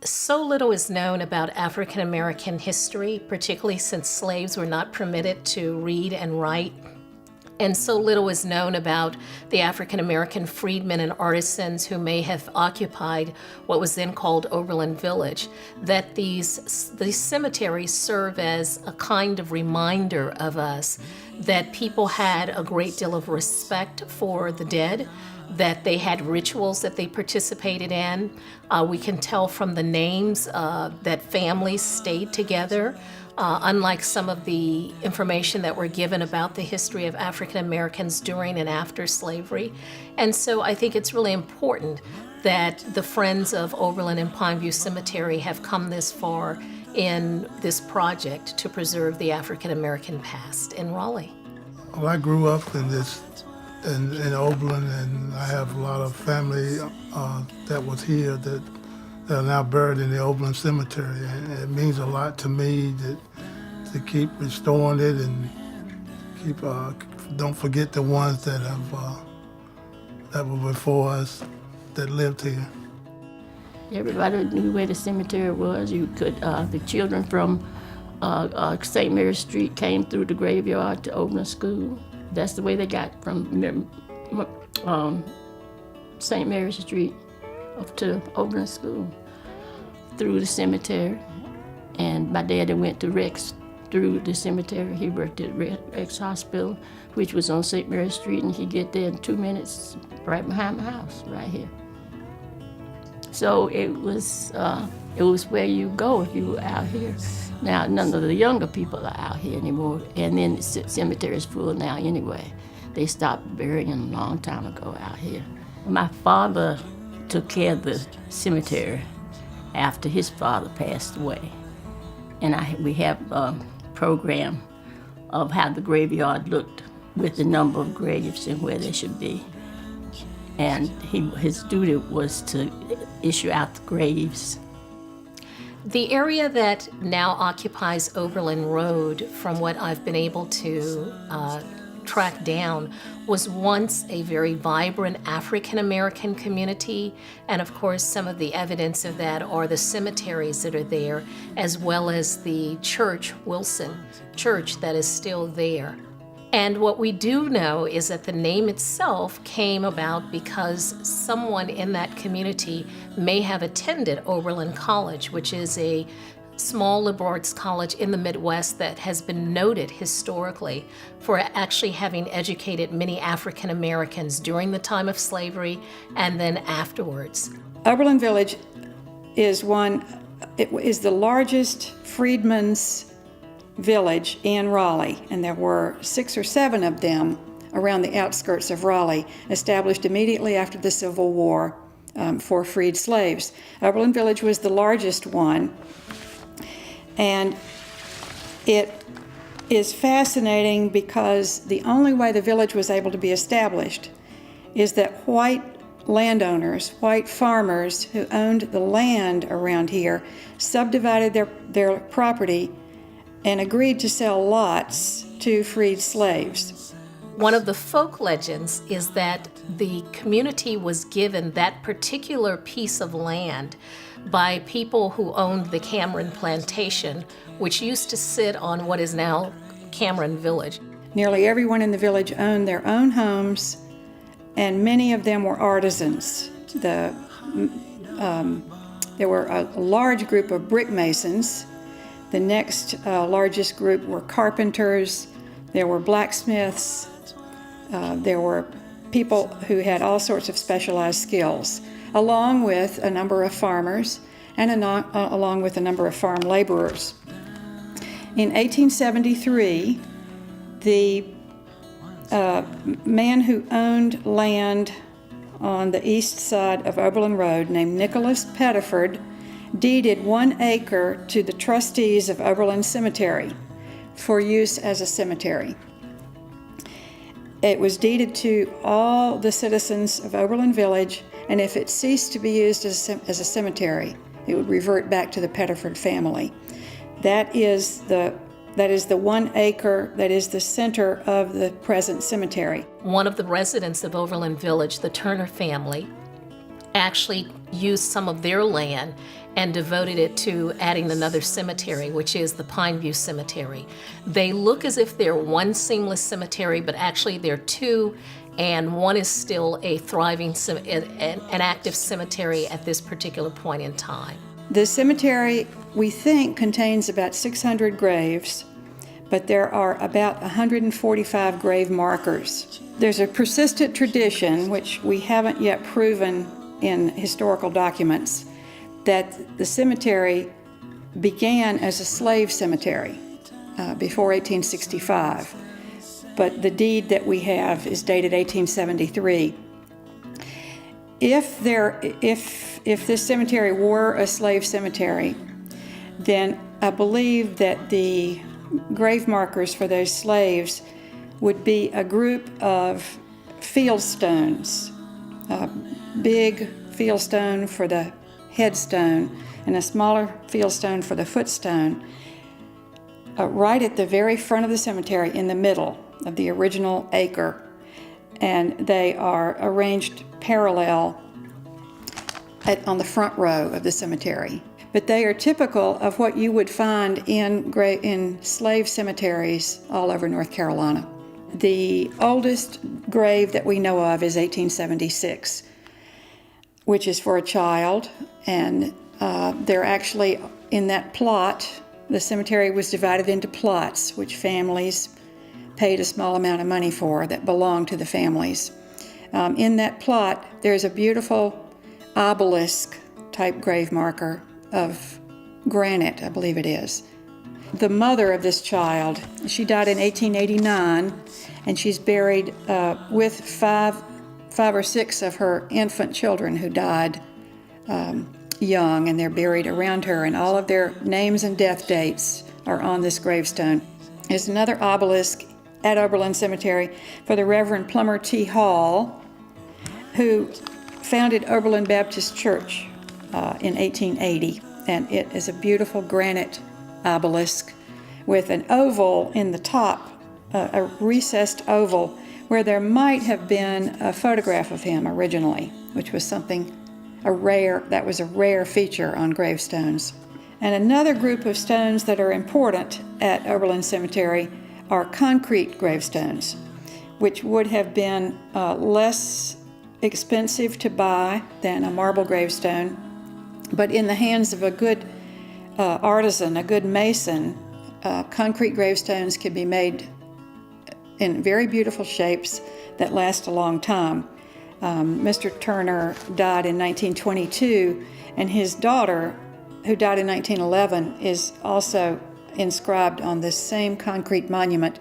So little is known about African American history, particularly since slaves were not permitted to read and write. And so little is known about the African American freedmen and artisans who may have occupied what was then called Oberlin Village, that these cemeteries serve as a kind of reminder of us that people had a great deal of respect for the dead, that they had rituals that they participated in. We can tell from the names that families stayed together. Unlike some of the information that were given about the history of African Americans during and after slavery. And so I think it's really important that the Friends of Oberlin and Pineview Cemetery have come this far in this project to preserve the African American past in Raleigh. Well, I grew up in Oberlin, and I have a lot of family that was here that are now buried in the Oberlin Cemetery. And it means a lot to me to keep restoring it and keep don't forget the ones that were before us that lived here. Everybody knew where the cemetery was. You could the children from St. Mary's Street came through the graveyard to Oberlin School. That's the way they got from St. Mary's Street up to Oberlin School, through the cemetery. And my daddy went to Rex through the cemetery. He worked at Rex Hospital, which was on St. Mary's Street, and he'd get there in 2 minutes right behind my house, right here. So it was where you go if you were out here. Now, none of the younger people are out here anymore, and then the cemetery is full now anyway. They stopped burying a long time ago out here. My father took care of the cemetery after his father passed away. And we have a program of how the graveyard looked with the number of graves and where they should be. And his duty was to issue out the graves. The area that now occupies Oberlin Road, from what I've been able to track down, was once a very vibrant African American community, and of course some of the evidence of that are the cemeteries that are there, as well as the church, Wilson Church, that is still there. And what we do know is that the name itself came about because someone in that community may have attended Oberlin College, which is a small liberal arts college in the Midwest that has been noted historically for actually having educated many African Americans during the time of slavery and then afterwards. Oberlin Village is the largest freedmen's village in Raleigh, and there were 6 or 7 of them around the outskirts of Raleigh, established immediately after the Civil War for freed slaves. Oberlin Village was the largest one, and it is fascinating because the only way the village was able to be established is that white landowners, white farmers who owned the land around here, subdivided their property and agreed to sell lots to freed slaves. One of the folk legends is that the community was given that particular piece of land by people who owned the Cameron Plantation, which used to sit on what is now Cameron Village. Nearly everyone in the village owned their own homes, and many of them were artisans. There were a large group of brick masons. The next largest group were carpenters. There were blacksmiths. There were people who had all sorts of specialized skills, along with a number of farmers and along with a number of farm laborers. In 1873, the man who owned land on the east side of Oberlin Road, named Nicholas Pettiford, deeded 1 acre to the trustees of Oberlin Cemetery for use as a cemetery. It was deeded to all the citizens of Oberlin Village, and if it ceased to be used as a cemetery, it would revert back to the Pettiford family. That is the 1 acre that is the center of the present cemetery. One of the residents of Oberlin Village, the Turner family, actually used some of their land and devoted it to adding another cemetery, which is the Pineview Cemetery. They look as if they're one seamless cemetery, but actually they're two, and one is still a thriving, an active cemetery at this particular point in time. The cemetery, we think, contains about 600 graves, but there are about 145 grave markers. There's a persistent tradition, which we haven't yet proven in historical documents, that the cemetery began as a slave cemetery before 1865, but the deed that we have is dated 1873. If this cemetery were a slave cemetery, then I believe that the grave markers for those slaves would be a group of field stones, a big field stone for the headstone and a smaller field stone for the footstone, right at the very front of the cemetery in the middle of the original acre. And they are arranged parallel on the front row of the cemetery. But they are typical of what you would find in slave cemeteries all over North Carolina. The oldest grave that we know of is 1876, which is for a child, and they're actually in that plot. The cemetery was divided into plots, which families paid a small amount of money for that belonged to the families. In that plot, there's a beautiful obelisk-type grave marker of granite, I believe it is. The mother of this child, she died in 1889, and she's buried with five or six of her infant children who died young, and they're buried around her, and all of their names and death dates are on this gravestone. There's another obelisk at Oberlin Cemetery for the Reverend Plummer T. Hall, who founded Oberlin Baptist Church in 1880, and it is a beautiful granite obelisk with an oval in the top, a recessed oval where there might have been a photograph of him originally, which was a rare feature on gravestones. And another group of stones that are important at Oberlin Cemetery are concrete gravestones, which would have been less expensive to buy than a marble gravestone, but in the hands of a good artisan, a good mason, concrete gravestones can be made in very beautiful shapes that last a long time. Mr. Turner died in 1922, and his daughter, who died in 1911, is also inscribed on this same concrete monument.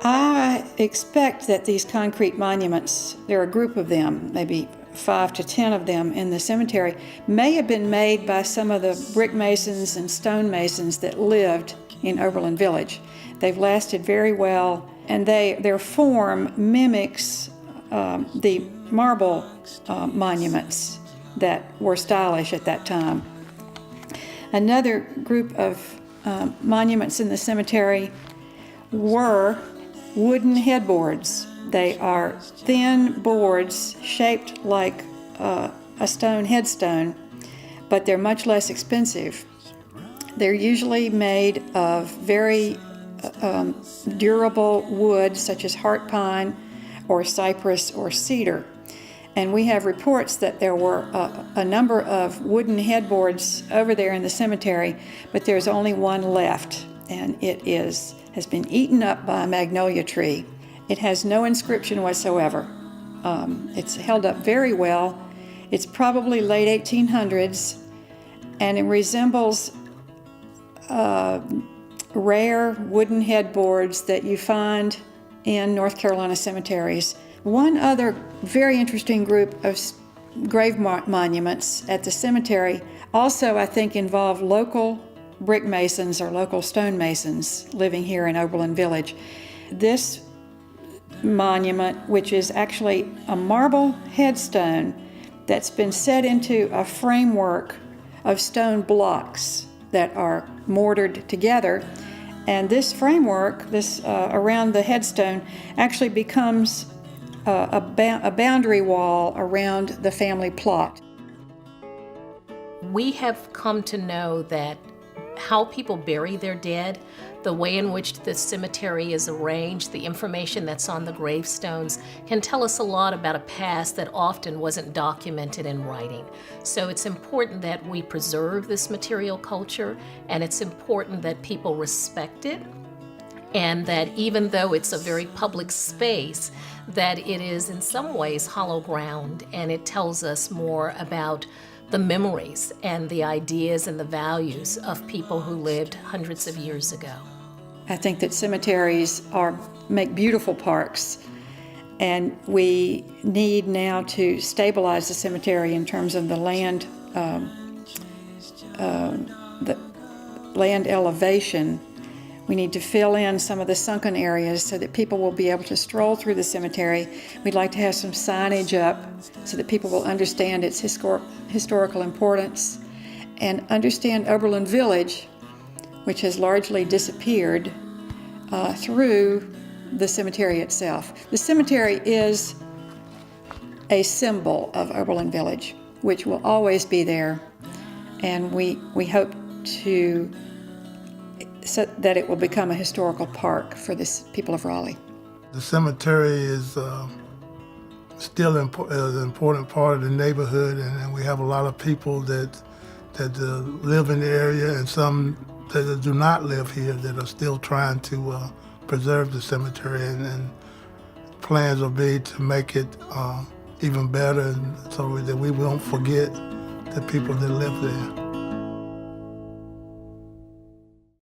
I expect that these concrete monuments, there are a group of them, maybe 5 to 10 of them in the cemetery, may have been made by some of the brick masons and stone masons that lived in Oberlin Village. They've lasted very well, and their form mimics the marble monuments that were stylish at that time. Another group of monuments in the cemetery were wooden headboards. They are thin boards shaped like a stone headstone, but they're much less expensive. They're usually made of very durable wood, such as heart pine or cypress or cedar. And we have reports that there were a number of wooden headboards over there in the cemetery, but there's only one left, and it has been eaten up by a magnolia tree. It has no inscription whatsoever. It's held up very well. It's probably late 1800s, and it resembles rare wooden headboards that you find in North Carolina cemeteries. One other very interesting group of grave monuments at the cemetery also, I think, involve local brick masons or local stone masons living here in Oberlin Village. This monument, which is actually a marble headstone that's been set into a framework of stone blocks that are mortared together, and this framework, around the headstone, actually becomes a boundary wall around the family plot. we have come to know that how people bury their dead, the way in which the cemetery is arranged, the information that's on the gravestones can tell us a lot about a past that often wasn't documented in writing. So it's important that we preserve this material culture, and it's important that people respect it, and that even though it's a very public space, that it is in some ways hollow ground, and it tells us more about the memories and the ideas and the values of people who lived hundreds of years ago. I think that cemeteries make beautiful parks, and we need now to stabilize the cemetery in terms of the land elevation. We need to fill in some of the sunken areas so that people will be able to stroll through the cemetery. We'd like to have some signage up so that people will understand its historical importance and understand Oberlin Village, which has largely disappeared, through the cemetery itself. The cemetery is a symbol of Oberlin Village, which will always be there, and we hope so that it will become a historical park for the people of Raleigh. The cemetery is still an important part of the neighborhood, and we have a lot of people that live in the area, and some that do not live here that are still trying to preserve the cemetery, and plans will be to make it even better, so that we won't forget the people that live there.